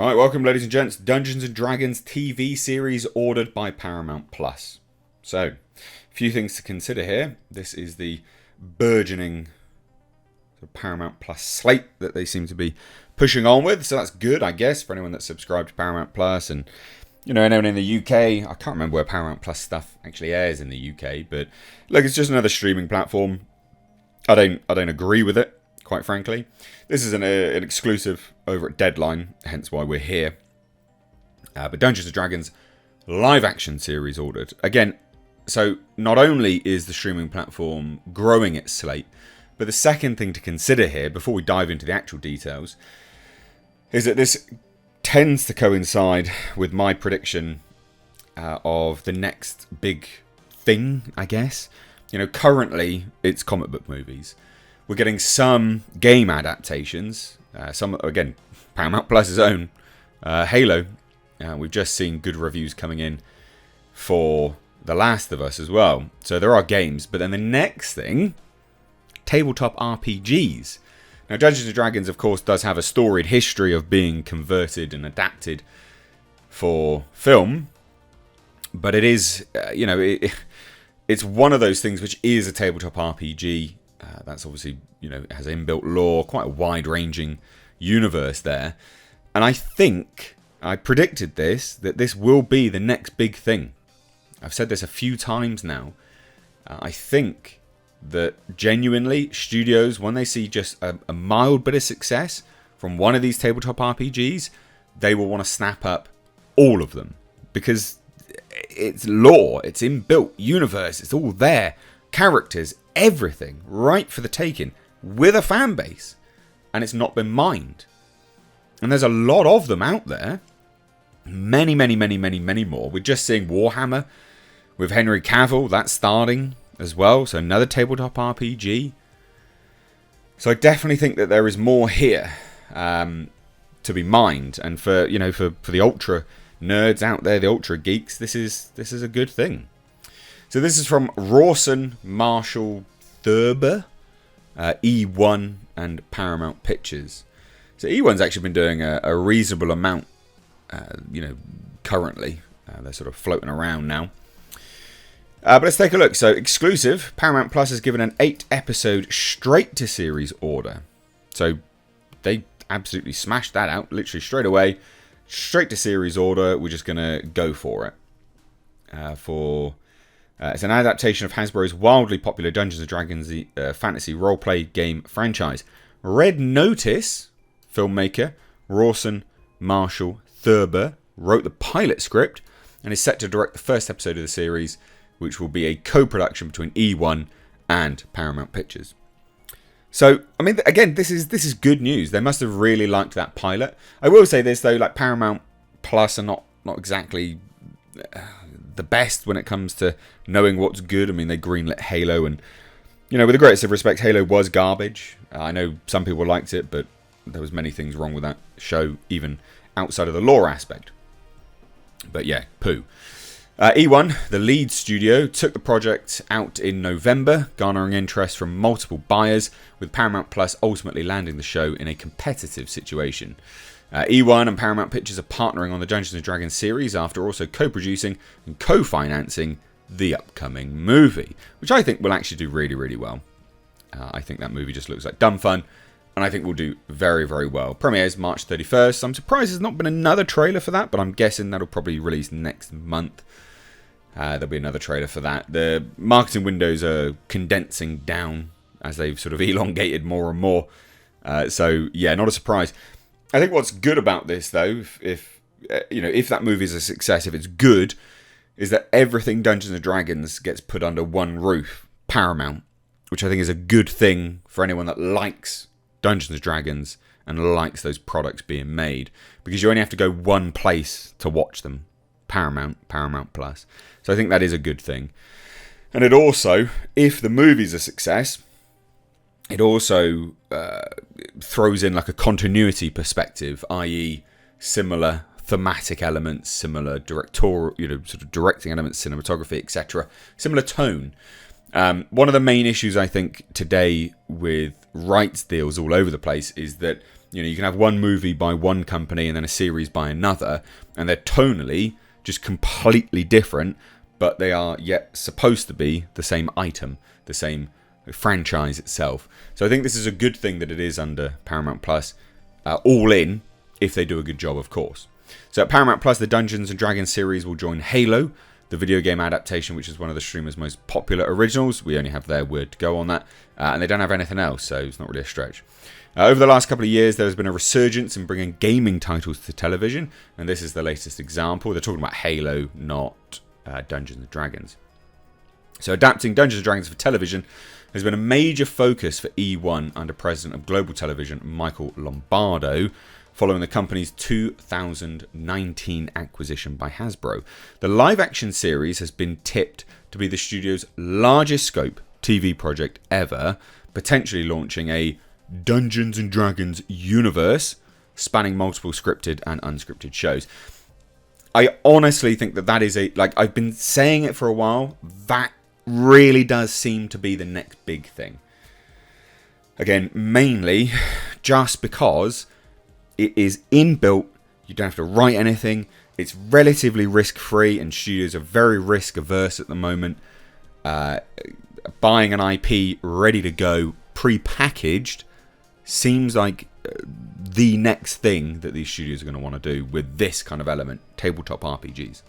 Right, welcome ladies and gents. Dungeons & Dragons TV series ordered by Paramount+. So, a few things to consider here. This is the burgeoning Paramount+ slate that they seem to be pushing on with. So that's good, I guess, for anyone that's subscribed to Paramount+. And, you know, anyone in the UK, I can't remember where Paramount+ stuff actually airs in the UK. But, look, it's just another streaming platform. I don't agree with it, quite frankly. This is an exclusive over at Deadline, hence why we're here. But Dungeons & Dragons live action series ordered. Again, so not only is the streaming platform growing its slate, but the second thing to consider here, before we dive into the actual details, is that this tends to coincide with my prediction of the next big thing, I guess. You know, currently it's comic book movies. We're getting some game adaptations. Some, again, Paramount Plus's own Halo. We've just seen good reviews coming in for The Last of Us as well. So there are games. But then the next thing, tabletop RPGs. Now, Dungeons & Dragons, of course, does have a storied history of being converted and adapted for film. But it is, it's one of those things which is a tabletop RPG. That's obviously, has inbuilt lore, quite a wide-ranging universe there. And I predicted that this will be the next big thing. I've said this a few times now. I think that genuinely, studios, when they see just a mild bit of success from one of these tabletop RPGs, they will want to snap up all of them. Because it's lore, it's inbuilt universe, it's all there. Characters, everything, right for the taking, with a fan base. And it's not been mined. And there's a lot of them out there. Many, many, many, many, many more. We're just seeing Warhammer with Henry Cavill. That's starting as well. So another tabletop RPG. So I definitely think that there is more here to be mined. And for the ultra nerds out there, the ultra geeks, this is a good thing. So this is from Rawson, Marshall, Thurber, E1 and Paramount Pictures. So E1's actually been doing a reasonable amount, currently. They're sort of floating around now. But let's take a look. So exclusive, Paramount Plus has given an 8-episode straight-to-series order. So they absolutely smashed that out, literally straight away. Straight-to-series order, we're just going to go for it. It's an adaptation of Hasbro's wildly popular Dungeons & Dragons fantasy role-play game franchise. Red Notice filmmaker Rawson Marshall Thurber wrote the pilot script and is set to direct the first episode of the series, which will be a co-production between E1 and Paramount Pictures. So, I mean, again, this is good news. They must have really liked that pilot. I will say this, though, like Paramount Plus are not exactly the best when it comes to knowing what's good. I mean, they greenlit Halo, and with the greatest of respect, Halo was garbage. I know some people liked it, but there was many things wrong with that show, even outside of the lore aspect. But yeah, poo. E1, the lead studio, took the project out in November, garnering interest from multiple buyers, with Paramount Plus ultimately landing the show in a competitive situation. E1 and Paramount Pictures are partnering on the Dungeons & Dragons series after also co-producing and co-financing the upcoming movie, which I think will actually do really, really well. I think that movie just looks like dumb fun, and I think will do very, very well. Premieres March 31st. I'm surprised there's not been another trailer for that, but I'm guessing that'll probably release next month. There'll be another trailer for that. The marketing windows are condensing down as they've sort of elongated more and more. So, yeah, not a surprise. I think what's good about this, though, if that movie is a success, if it's good, is that everything Dungeons & Dragons gets put under one roof, Paramount, which I think is a good thing for anyone that likes Dungeons & Dragons and likes those products being made, because you only have to go one place to watch them, Paramount Plus. So I think that is a good thing. And it also, if the movie's a success, it also throws in like a continuity perspective, i.e. similar thematic elements, similar directorial, sort of directing elements, cinematography, etc. Similar tone. One of the main issues I think today with rights deals all over the place is that You know, you can have one movie by one company and then a series by another, and they're tonally just completely different, but they are yet supposed to be the same item, the same franchise itself. So I think this is a good thing that it is under Paramount Plus, all in, if they do a good job, of course. So at Paramount Plus, the Dungeons and Dragons series will join Halo, the video game adaptation, which is one of the streamers' most popular originals. We only have their word to go on that, and they don't have anything else, so it's not really a stretch. Over the last couple of years, there has been a resurgence in bringing gaming titles to television, and this is the latest example. They're talking about Halo, not Dungeons and Dragons. So adapting Dungeons and Dragons for television has been a major focus for E1 under President of Global Television, Michael Lombardo, following the company's 2019 acquisition by Hasbro. The live-action series has been tipped to be the studio's largest scope TV project ever, potentially launching a Dungeons and Dragons universe spanning multiple scripted and unscripted shows. I honestly think that is I've been saying it for a while, that really does seem to be the next big thing. Again, mainly just because it is inbuilt, you don't have to write anything, it's relatively risk-free, and studios are very risk-averse at the moment. Buying an IP ready to go, pre-packaged, seems like the next thing that these studios are going to want to do with this kind of element, tabletop RPGs.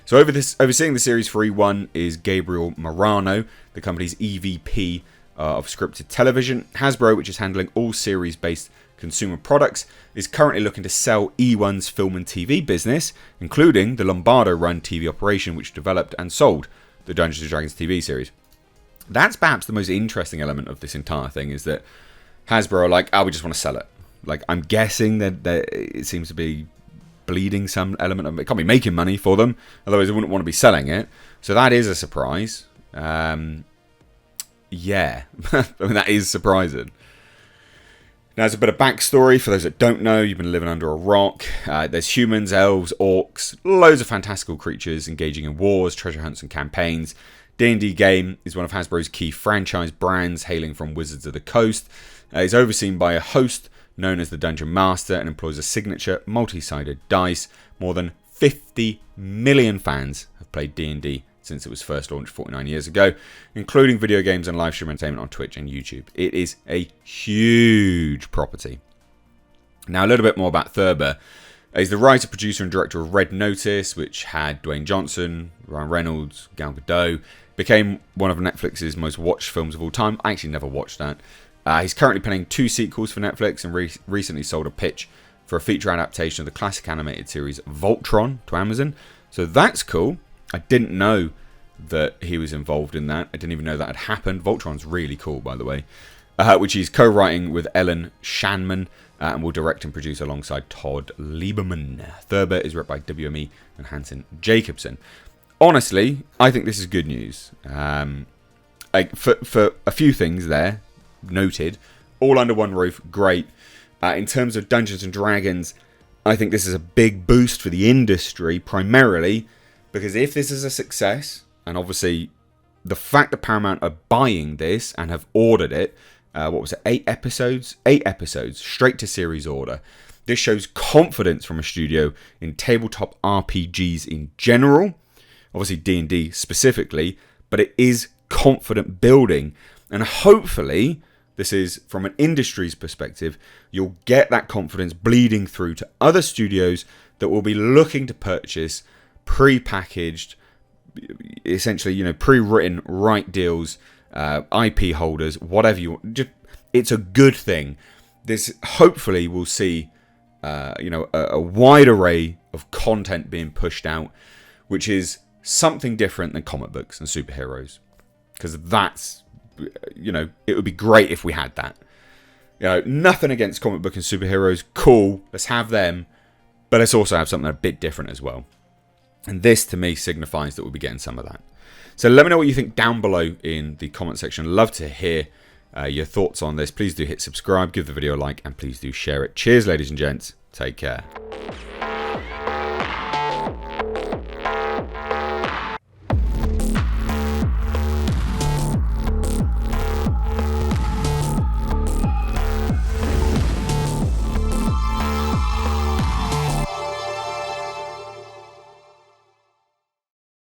So overseeing the series for E1 is Gabriel Marano, the company's EVP of scripted television. Hasbro, which is handling all series-based consumer products, is currently looking to sell E1's film and TV business, including the Lombardo-run TV operation, which developed and sold the Dungeons & Dragons TV series. That's perhaps the most interesting element of this entire thing, is that Hasbro are like, we just want to sell it. Like, I'm guessing that it seems to be bleeding some element of it. Can't be making money for them, otherwise they wouldn't want to be selling it. So that is a surprise. Yeah, I mean, that is surprising. Now, there's a bit of backstory for those that don't know. You've been living under a rock. There's humans, elves, orcs, loads of fantastical creatures engaging in wars, treasure hunts, and campaigns. D&D game is one of Hasbro's key franchise brands, hailing from Wizards of the Coast. It's overseen by a host known as the Dungeon Master and employs a signature multi-sided dice. More than 50 million fans have played D&D since it was first launched 49 years ago, including video games and live stream entertainment on Twitch and YouTube. It is a huge property. Now, a little bit more about Thurber. He's the writer, producer, and director of Red Notice, which had Dwayne Johnson, Ryan Reynolds, Gal Gadot. Became one of Netflix's most watched films of all time. I actually never watched that. He's currently penning 2 sequels for Netflix and recently sold a pitch for a feature adaptation of the classic animated series Voltron to Amazon. So that's cool. I didn't know that he was involved in that. I didn't even know that had happened. Voltron's really cool, by the way. Which he's co-writing with Ellen Shanman and will direct and produce alongside Todd Lieberman. Thurber is written by WME and Hanson Jacobson. Honestly, I think this is good news. For a few things there noted, all under one roof, great. In terms of Dungeons and Dragons, I think this is a big boost for the industry, primarily because if this is a success, and obviously the fact that Paramount are buying this and have ordered it, 8 episodes? 8 episodes, straight to series order. This shows confidence from a studio in tabletop RPGs in general, obviously D&D specifically, but it is confident building. And hopefully, this is from an industry's perspective, you'll get that confidence bleeding through to other studios that will be looking to purchase pre-packaged, essentially, pre-written right deals, IP holders, whatever you want. It's a good thing. This hopefully will see, a wide array of content being pushed out, which is something different than comic books and superheroes, because that's, it would be great if we had that. Nothing against comic book and superheroes, cool, let's have them, but let's also have something a bit different as well. And this, to me, signifies that we'll be getting some of that. So let me know what you think down below in the comment section. Love to hear your thoughts on this. Please do hit subscribe, give the video a like, and please do share it. Cheers, ladies and gents. Take care.